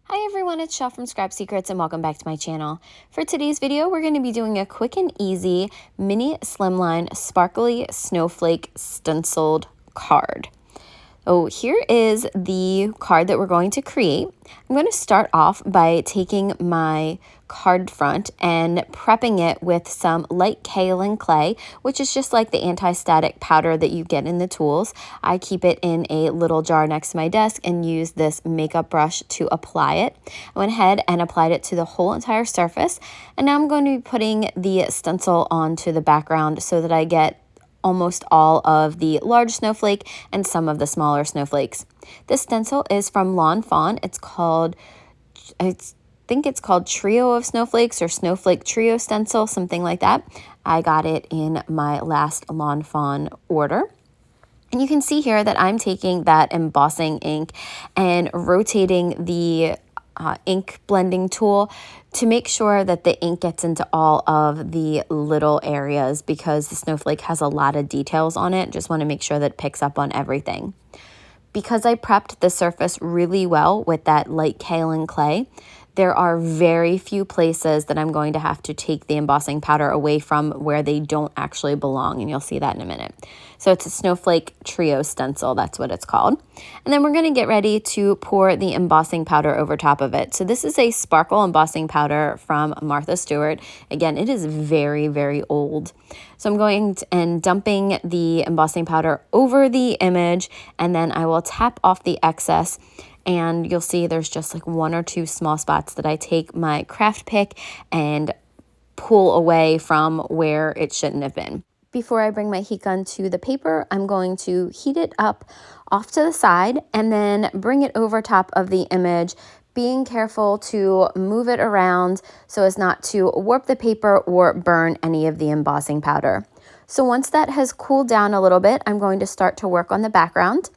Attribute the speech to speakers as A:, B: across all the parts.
A: Hi everyone, it's Shel from Scrap Secrets and welcome back to my channel. For today's video, we're going to be doing a quick and easy mini slimline sparkly snowflake stenciled card. So here is the card that we're going to create. I'm going to start off by taking my card front and prepping it with some light kaolin clay, which is just like the anti-static powder that you get in the tools. I keep it in a little jar next to my desk and use this makeup brush to apply it. I went ahead and applied it to the whole entire surface, and now I'm going to be putting the stencil onto the background so that I get almost all of the large snowflake and some of the smaller snowflakes. This stencil is from Lawn Fawn. I think it's called Trio of Snowflakes or Snowflake Trio Stencil, something like that. I got it in my last Lawn Fawn order. And you can see here that I'm taking that embossing ink and rotating the ink blending tool to make sure that the ink gets into all of the little areas because the snowflake has a lot of details on it. Just want to make sure that it picks up on everything. Because I prepped the surface really well with that light kaolin clay, there are very few places that I'm going to have to take the embossing powder away from where they don't actually belong, and you'll see that in a minute. So it's a Snowflake Trio stencil, that's what it's called. And then we're going to get ready to pour the embossing powder over top of it. So this is a sparkle embossing powder from Martha Stewart. Again, it is very, very old. So I'm going and dumping the embossing powder over the image, and then I will tap off the excess. And you'll see there's just like one or two small spots that I take my craft pick and pull away from where it shouldn't have been. Before I bring my heat gun to the paper, I'm going to heat it up off to the side and then bring it over top of the image, being careful to move it around so as not to warp the paper or burn any of the embossing powder. So once that has cooled down a little bit, I'm going to start to work on the background.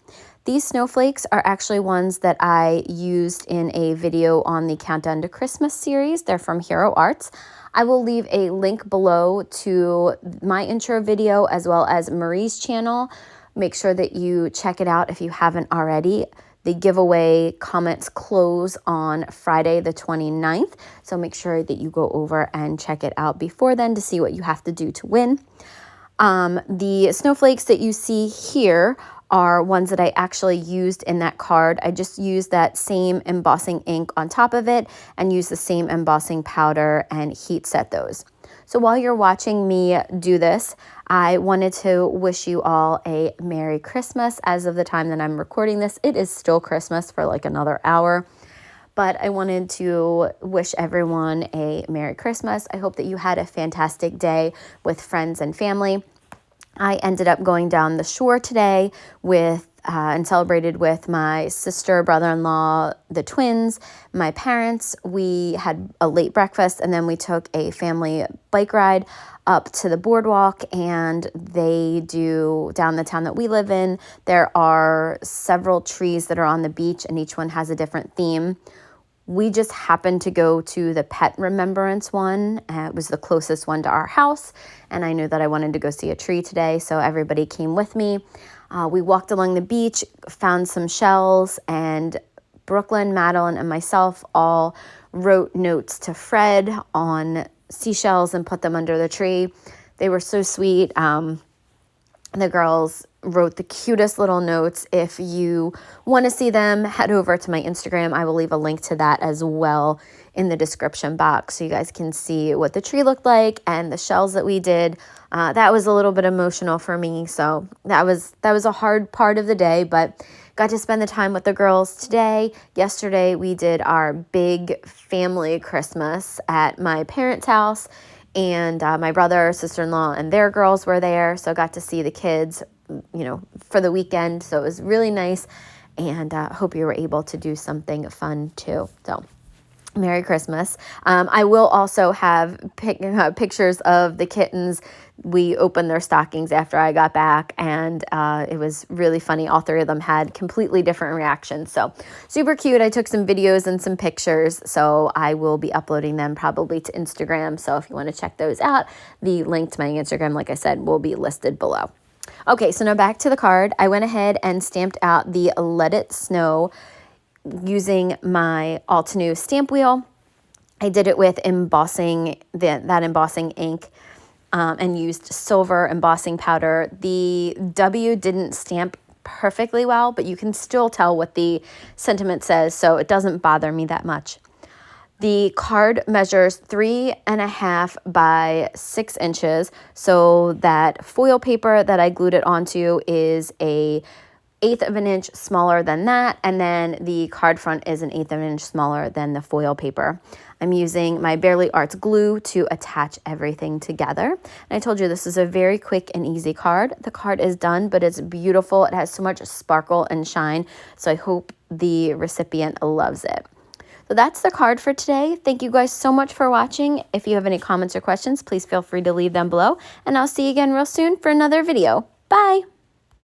A: These snowflakes are actually ones that I used in a video on the Countdown to Christmas series. They're from Hero Arts. I will leave a link below to my intro video as well as Marie's channel. Make sure that you check it out if you haven't already. The giveaway comments close on Friday the 29th, so make sure that you go over and check it out before then to see what you have to do to win. The snowflakes that you see here are ones that I actually used in that card. I just used that same embossing ink on top of it and used the same embossing powder and heat set those. So while you're watching me do this, I wanted to wish you all a Merry Christmas. As of the time that I'm recording this, it is still Christmas for like another hour. But I wanted to wish everyone a Merry Christmas. I hope that you had a fantastic day with friends and family. I ended up going down the shore today and celebrated with my sister, brother-in-law, the twins, my parents. We had a late breakfast and then we took a family bike ride up to the boardwalk, and they do down the town that we live in. There are several trees that are on the beach and each one has a different theme. We just happened to go to the pet remembrance one. It was the closest one to our house, and I knew that I wanted to go see a tree today, so everybody came with me. We walked along the beach, found some shells, and Brooklyn, Madeline, and myself all wrote notes to Fred on seashells and put them under the tree. They were so sweet. The girls wrote the cutest little notes. If you want to see them, head over to my Instagram. I will leave a link to that as well in the description box so you guys can see what the tree looked like and the shells that we did. That was a little bit emotional for me, so that was a hard part of the day, but got to spend the time with the girls today. Yesterday we did our big family Christmas at my parents' house, and my brother, sister-in-law, and their girls were there, so got to see the kids, for the weekend. So it was really nice, and hope you were able to do something fun too. So Merry Christmas. I will also have pictures of the kittens. We opened their stockings after I got back, and it was really funny. All three of them had completely different reactions. So super cute. I took some videos and some pictures, so I will be uploading them probably to Instagram. So if you want to check those out, the link to my Instagram, like I said, will be listed below. Okay, so now back to the card. I went ahead and stamped out the Let It Snow using my Altenew stamp wheel. I did it with embossing, that embossing ink, and used silver embossing powder. The W didn't stamp perfectly well, but you can still tell what the sentiment says, so it doesn't bother me that much. The card measures 3.5 by 6 inches, so that foil paper that I glued it onto is a 1/8 of an inch smaller than that, and then the card front is an 1/8 of an inch smaller than the foil paper. I'm using my Bearly Arts glue to attach everything together. And I told you this is a very quick and easy card. The card is done, but it's beautiful. It has so much sparkle and shine, so I hope the recipient loves it. So that's the card for today. Thank you guys so much for watching. If you have any comments or questions, please feel free to leave them below, and I'll see you again real soon for another video. Bye!